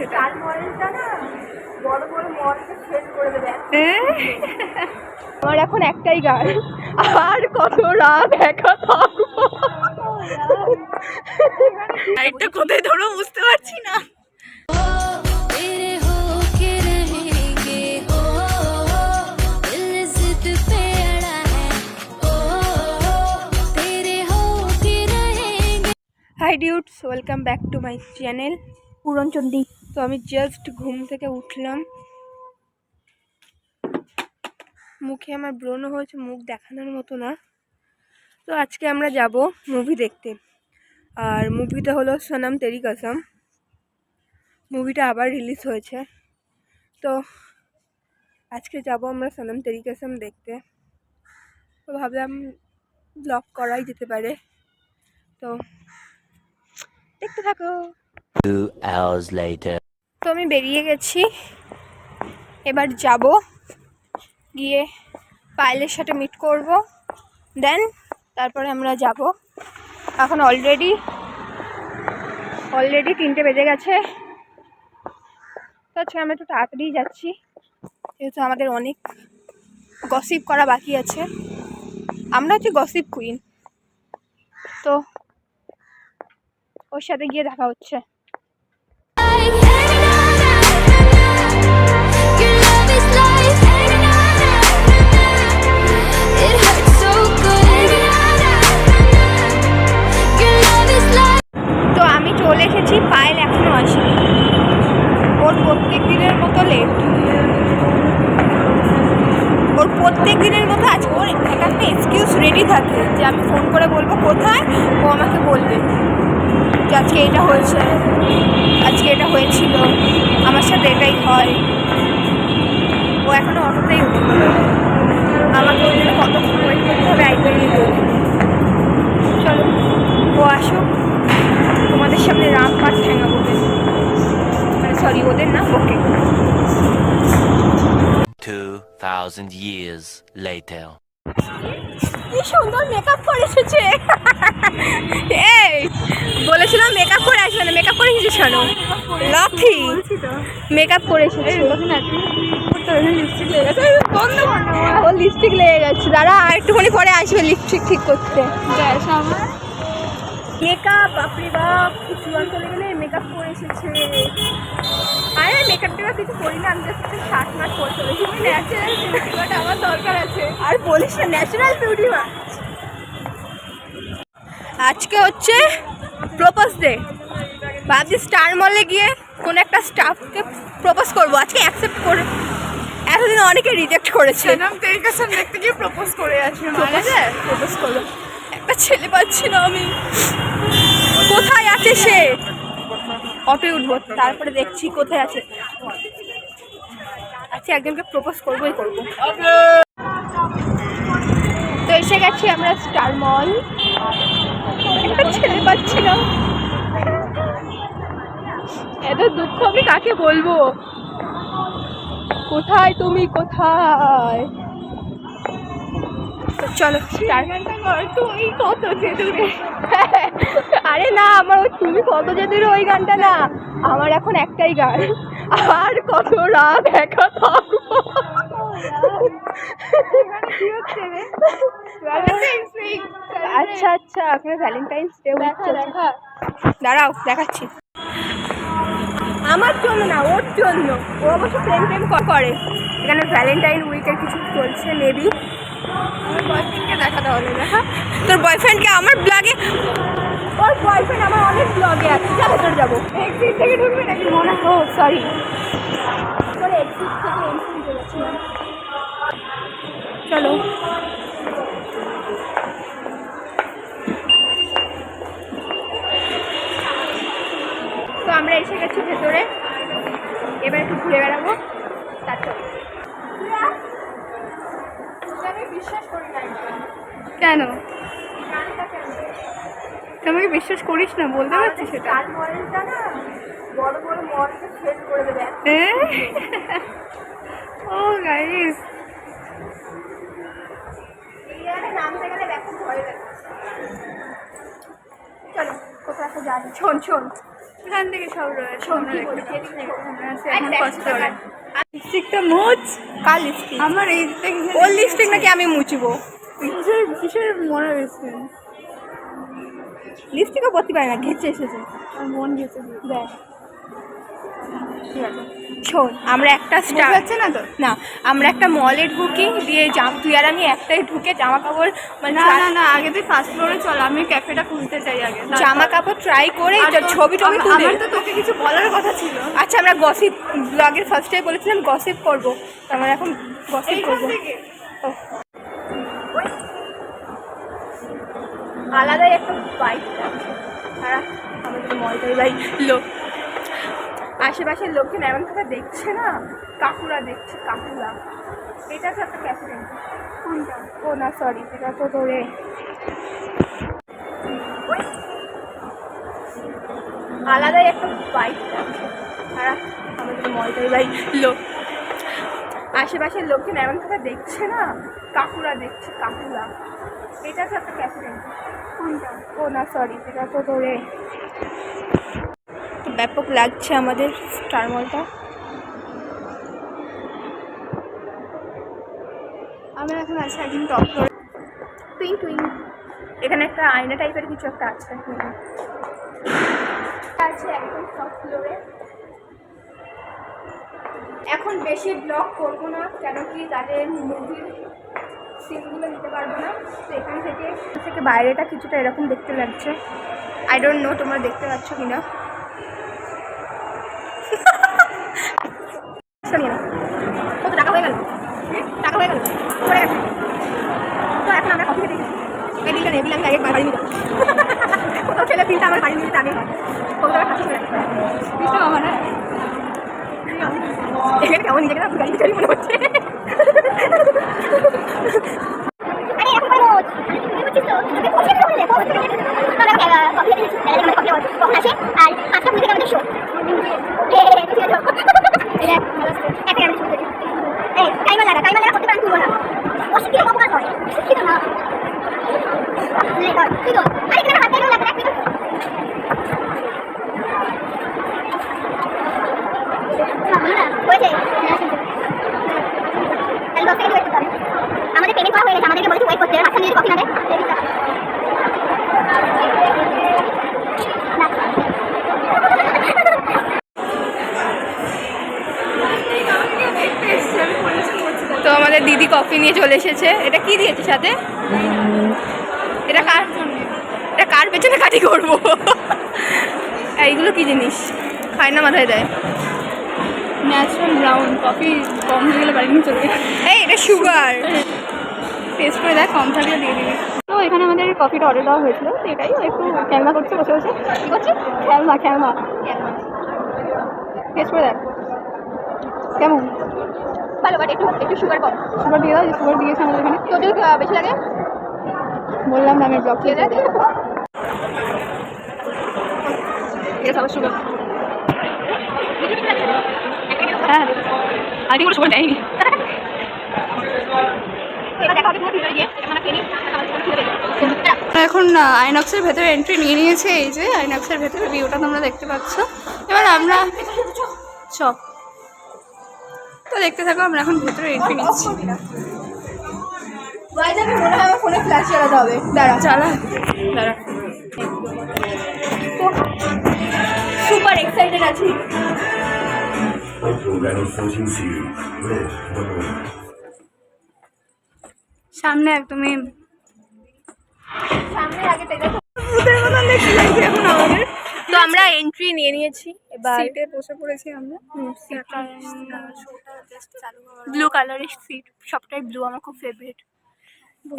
সেটা। আমার এখন একটাই গান, আর কত রাত একা থাকবো। এটা কোথায় ধরো বুঝতে পারছি না। Hi dudes, welcome back to my channel Puranchandi. তো আমি জাস্ট ঘুম থেকে উঠলাম, মুখে আমার ব্রণ হয়েছে, মুখ দেখানোর মতো না। তো আজকে আমরা যাব মুভি দেখতে, আর মুভিটা হলো সনম তেরি কসম। মুভিটা আবার রিলিজ হয়েছে, তো আজকে যাব আমরা সনম তেরি কসম দেখতে। তো ভাবলাম ব্লগ করাই যেতে পারে, তো দেখতে থাকো। 2 hours later. তো আমি বেরিয়ে গেছি, এবার যাব, গিয়ে পায়েলের সাথে মিট করব, দেন তারপরে আমরা যাব। এখন অলরেডি 3টে বেজে গেছে, তো আজকে আমরা একটু তাড়াতাড়ি যাচ্ছি, যেহেতু আমাদের অনেক গসিপ করা বাকি আছে। আমরা হচ্ছে গসিপ কুইন, তো ওর সাথে গিয়ে দেখা হচ্ছে। তো আমি চলে এসেছি, পায়েল এখনো আসেনি। ওর প্রত্যেক দিনের মতো লেট, ওর প্রত্যেক দিনের মতো আজকে ওর একটা এক্সকিউজ রেডি থাকে যে আমি ফোন করে বলবো কোথায়, ও আমাকে বলবে যে আজকে এটা হয়েছে, আজকে এটা হয়েছিল, আমার সাথে এটাই হয়। ও এখনো অতটাই উঠবে, আমাকে ওই জন্য কতক্ষণ ওয়েট করতে হবে আইপিএল। চলো ও আসুক, তোমাদের সামনে রামপাট ঠেঙা বলবে, মানে সরি ওদের না, ওকে। 2000 years later. কি সুন্দর মেকআপ করে এসেছে। এই বলেছিলাম মেকআপ করে আসবে না, মেকআপ করে এসেছে শোনো, লাফি মেকআপ করে এসেছে। ও লিপস্টিক লেগে গেছে, দাঁড়া আর একটুখানি পরে আসবে লিপস্টিক ঠিক করতে। মেকআপ বাপরে বাপ, কি চুয়ান চলে গেলে মেকআপ করে এসেছে। আরে মেকআপ টেকআপ কিছু করি না, আমি জাস্ট 7 মাস পর চলেছি। ন্যাচারাল বিউটি বাট আমার দরকার আছে, আর বলিস না ন্যাচারাল বিউটি বাট। আজকে হচ্ছে প্রপোজ ডে, ভাবছি স্টার মলে গিয়ে কোনো একটা স্টাফকে প্রপোজ করবো। আজকে অ্যাকসেপ্ট করে, এতদিন অনেকে রিজেক্ট করেছে। সনম তেরি কসম দেখতে গিয়ে প্রপোজ করে আসবে, প্রপোজ করবো, একটা ছেলে পাচ্ছি না আমি, কোথায় আছে সে? অটোয় উঠবো, তারপরে দেখছি কোথায় আছে। আচ্ছা একজনকে প্রপোজ করবোই করবো। তো এসে গেছি আমরা স্টার মল, একটা ছেলে পাচ্ছি না, এত দুঃখ আমি কাকে বলবো। কোথায় তুমি, কোথায়? চলো স্টার। তুমি কত যে দূরে। আরে না, আমার ওই তুমি কত যে দূরে ওই গানটা না, আমার এখন একটাই গান, আর কত রাত একা থাকবো। আচ্ছা আচ্ছা, আপনার ভ্যালেন্টাইন্স ডে হচ্ছে, দাঁড়াও দেখাচ্ছি। আমার জন্য না, ওর জন্য, ও অবশ্য প্রেম করে। এখানে ভ্যালেন্টাইন উইকের কিছু চলছে মেবি। আমার বয়ফ্রেন্ডকে দেখা দেওয়া না। তোর বয়ফ্রেন্ডকে আমার ব্লগে, ওর বয়ফ্রেন্ড আমার অনেক ব্লগে আছে, চলো তোর যাবো। এক্সিট থেকে ঢুকবে নাকি মনে হয়? ও সরি, তোর এক্সিট থেকে এন্ট্রি করেছিলাম। চলো তো আমরা এসে গেছি ভেতরে, এবার একটু ঘুরে বেড়াবো, তারপর আমি বিশ্বাস করি না। কেন আমাকে বিশ্বাস করিস না, বলতে পারছিস সেটা? বড় বড় মলকে ফেল করে দেবে। ও গাইস, নামতে গেলে দেখো ভয় লাগে। চলো কোথাও একটা যাই, শোন এখান থেকে সব রয়েছে আমরা দেখতে পাচ্ছি। এখন দেখ, কষ্ট করে লিপস্টিকটা মুছ। কার লিপস্টিক? আমার এই ওর লিপস্টিক নাকি আমি মুছবো? কিসের কিসের মনে হয়েছে? লিপস্টিকও পরতে পারে না, ঘেঁচে এসেছে। আর মন গেছে দেখ, ঠিক আছে শোন, আমরা একটা স্টার যাচ্ছে না তো? না, আমরা একটা মলে ঢুকি, দিয়ে তুই আর আমি একটাই ঢুকে জামা কাপড় মানে না না না, আগে তুই ফার্স্ট ফ্লোরে চল, আমি ক্যাফেটা খুলতে চাই আগে। জামা কাপড় ট্রাই করে ছবি টবি তুলে। আমার তো তোকে কিছু বলার কথা ছিল। আচ্ছা, আমরা গসিপ ব্লগের ফার্স্টে বলেছিলাম গসিপ করবো, তো আমরা এখন গসিপ এইখান করবো। থেকে ও। আলাদাই একটা বাইক আর আমাদের মলটাই ভাই লোক, আশেপাশের লোকজন এমন কথা দেখছে না, কাকুরা দেখছে, কাকুরা। এটা তো একটা ক্যাফে। কোনটা? ও না সরি, এটা তো তোরে আলাদাই একটা বাইক আর আমাদের মলটাই ভাই লোক, আশেপাশের লোকজন এমন কথা দেখছে না, কাকুরা দেখছে, কাকুরা। এটা তো একটা ক্যাফে। কোনটা? ও না সরি, এটা তো তোরে ব্যাপক লাগছে আমাদের স্টার মলটা। আমরা এখন আছি একদিন টপ ফ্লোরে। টুইং টুইং, এখানে একটা আয়না টাইপের কিছু একটা আছে। আছে একদম টপ ফ্লোরে। এখন বেশি ব্লগ করবো না, কেন কি তাদের মুভির সিনগুলো নিতে পারবো না। তো এখান থেকে বাইরেটা কিছুটা এরকম দেখতে লাগছে। আই ডোন্ট নো তোমরা দেখতে পাচ্ছ কিনা। কত টাকা হয়ে গেল? টাকা হয়ে গেল, পড়ে গেছে। তো এখন আমরা কফি খেতে গেছি। এই বিলটা নেই, বিল আমি আগে বাড়ি নিলাম। কোথাও ছেলে বিলটা আমার বাড়ি নিতে আগে কত টাকা খাচ্ছি বিলটা আমার না। এখানে কেমন নিজেকে না গাড়ি গাড়ি মনে হচ্ছে। আমাদের পেমেন্ট করা হয়ে গেছে, আমাদেরকে বলেছে ওয়েট করতে, মাঝখানে যদি কফি না দেয় তো আমাদের দিদি কফি নিয়ে চলে এসেছে। এটা কি দিয়েছে সাথে? এটা কার জন্য? এটা কার পেছনে কাটি করবো? এইগুলো কি জিনিস? খায় না, মাথায় দেয়। ন্যাচারাল ব্রাউন কফি কম হয়ে গেলে বাড়ি নিয়ে চলে যাবে। এই এটা সুগার। টেস্ট করে দেখ, কম থাকলে দিয়ে দিবি। তো এখানে আমাদের কফিটা অর্ডার দেওয়া হয়েছিল, তো এটাই ও একটু খেলনা করছে বসে বসে। কী করছে? খেলনা খেলনা। টেস্ট করে দেখ কেমন। ভালো, বাট একটু একটু সুগার কম। সুগার দিয়ে দাও, যে সুগার দিয়েছে আমাদের এখানে। তো যদি বেশি লাগে বললাম না আমি ব্লক দিয়ে দেয়। এটা সবার সুগার। হ্যাঁ, আগে কোনো সুগার দেয়নি। এখন আইনক্সের ভেতরে এন্ট্রি নিয়ে নিয়েছে। এই যে আইনক্সের ভেতরে ভিউটা তোমরা দেখতে পাচ্ছ। এবার আমরা চপ তো দেখতে থাকো, আমরা এখন ভেতরে এন্ট্রি নিচ্ছি। মনে হয় আমার ফোনে ফ্ল্যাশ চালাতে হবে। দাঁড়া চালা দাঁড়া। সুপার এক্সাইটেড আছি। সামনে একদমই সামনে আগে থেকে ভূতের মতন দেখতে লাগছে এখন আমাদের। তো আমরা এন্ট্রি নিয়ে নিয়েছি, এবার সিটে বসে পড়েছি আমরা। ব্লু কালারের সিট, সবটাই ব্লু, আমার খুব ফেভারিট।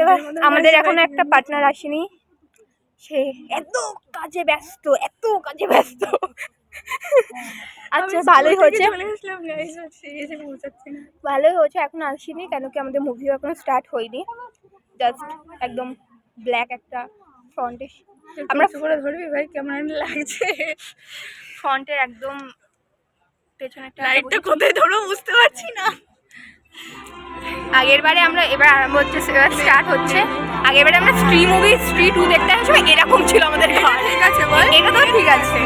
এবার আমাদের এখনো একটা পার্টনার আসেনি, সে এত কাজে ব্যস্ত, এত কাজে ব্যস্ত। আচ্ছা ভালোই হয়েছে, ভালোই হয়েছে এখন আসিনি, কেন কি আমাদের মুভিও এখনো স্টার্ট হয়নি। জাস্ট একদম ব্ল্যাক একটা ফ্রন্টে আমরা করে ধরবি ভাই, কেমন লাগছে ফ্রন্টের একদম পেছনে একটা লাইটটা কোথায় ধরো বুঝতে পারছি না। আগের বারে আমরা, এবার আরম্ভ হচ্ছে, স্টার্ট হচ্ছে। আগের বারে আমরা স্ট্রি মুভি স্ট্রি 2 দেখতে আসবো, এরকম ছিল আমাদের ঘর। ঠিক আছে বল। এটা তো ঠিক আছে।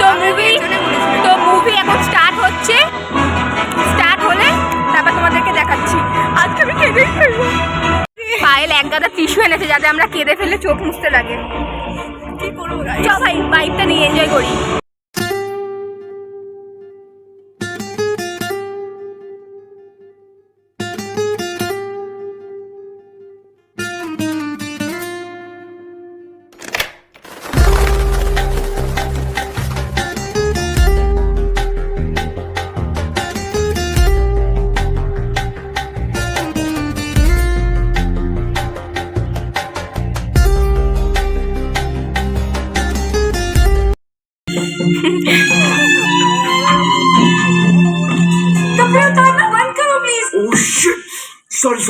তো মুভি এখন স্টার্ট হচ্ছে, স্টার্ট হলে তারপর তোমাদেরকে দেখাচ্ছি। আজকে আমি কেঁদেই ফেলবো। পায়েল এক গাদা টিস্যু এনেছে যাতে আমরা কেঁদে ফেলে চোখ মুছতে লাগে। কি করবো চ ভাই, বাইকটা নিয়ে এনজয় করি। Oh shit! Sorry.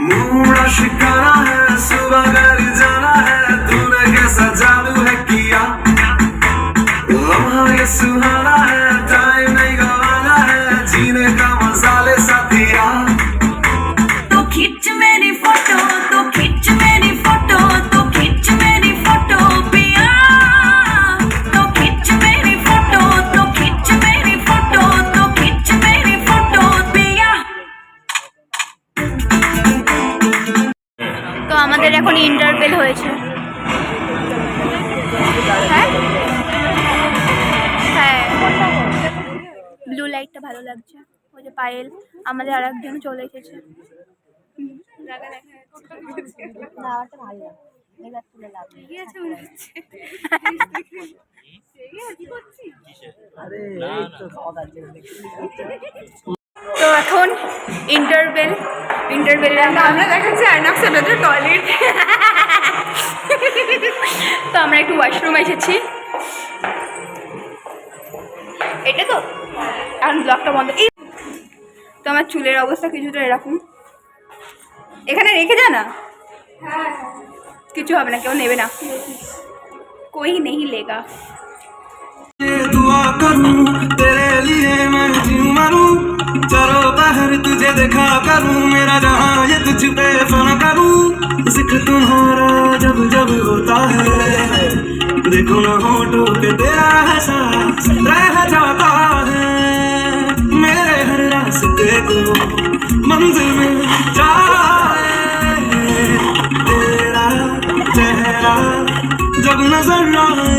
Mood shikara है, सुबह घर जाना है, तूने कैसा जादू है किया, लम्हा ये सुहाना है, टाइम नहीं गवाना है, जीने का मजा ले साथिया। तो खिंच मेरी फोटो, तो खिंच मेरी फोटो, तो खिंच मेरी फोटो पिया, तो खिंच मेरी फोटो, तो खिंच मेरी फोटो, तो खिंच मेरी फोटो पिया। তো আমাদের এখন ইন্টারভেল হয়েছে। হ্যাঁ হ্যাঁ, ব্লু লাইটটা ভালো লাগছে। ওই যে পায়েল, আমাদের আর একজন চলে এসেছে। তো এখন ইন্টারভেলে আমরা দেখাচ্ছি আইনক্সের ভেতরে টয়লেট। তো আমরা একটু ওয়াশরুম এসেছি। এটা তো এখন ব্লগটা বন্ধ। তো আমার চুলের অবস্থা কিছুটা এরকম, এখানে রেখে যা না, কিছু হবে না, কেউ নেবে না, कोई नहीं लेगा। दुआ करूं तेरे लिए मैं जी मरूं, चारों बाहर तुझे देखा करूं, मेरा जहां ये तुझ पे फन करूं, जिक्र तुम्हारा जब जब होता है, देखो ना होठों पे तेरा है साथ रह जाता है, मेरे हर रास्ते को मंजिल में जाए, तेरा चेहरा जब नजर आए।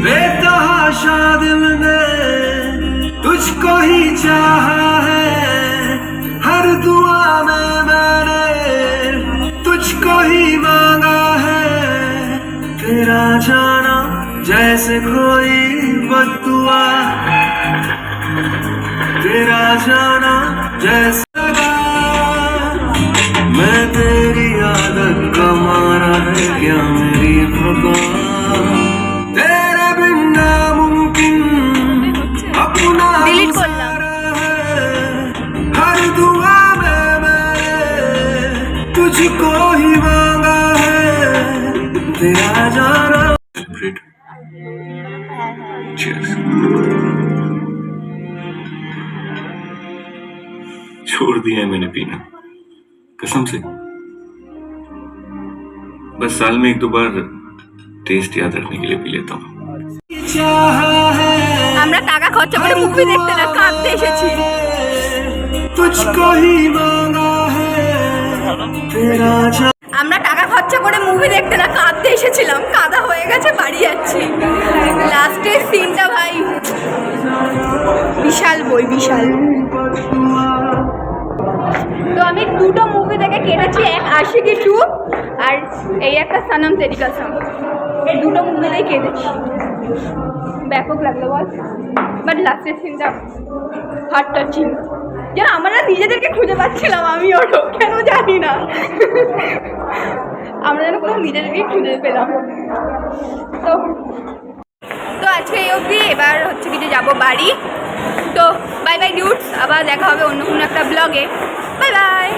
बेतहाशा दिल ने तुझको ही चाहा है, हर दुआ में मैंने तुझको ही मांगा है, तेरा जाना जैसे कोई बद्दुआ, तेरा जाना जैसे लगा, मैं तेरी आदत का मारा है क्या मेरी वफा, तेरे बिन नामुमकिन अपना डिलीट करना। हर दुआ में मैंने तुझको ही मांगा है, तेरा जाना। Cheers. छोड़ दिया है मैंने पीना, कसम से, बस साल में एक दो बार टेस्ट याद रखने के लिए पी लेता हूँ। আমরা টাকা খরচা করে মুভি দেখতে না কাঁদতে এসেছি। तुझको ही मांगा है, तेरा আমরা টাকা খরচা করে মুভি দেখতে না কাঁদতে এসেছিলাম, কাঁদা হয়ে গেছে, বাড়ি যাচ্ছি। লাস্টের সিনটা ভাই বিশাল বই, বিশাল। তো আমি দুটো মুভি দেখে কেটেছি, এক আশিকি 2 আর এই একটা সনম তেরি কসম, এই দুটো মুভি দেখে কেটেছি। ব্যাপক লাগলো বল, বাট লাস্টের সিনটা হার্ট টাচিং। যেন আমরা নিজেদেরকে খুঁজে পাচ্ছিলাম, আমি ওরও কেন জানি না, আমরা যেন কোনো নিজেদেরকেই খুঁজে পেলাম। তো তো আজকে এই অবধি, এবার হচ্ছে কি যে যাবো বাড়ি। তো বাই বাই ডিউডস, আবার দেখা হবে অন্য কোনো একটা ব্লগে। Bye bye.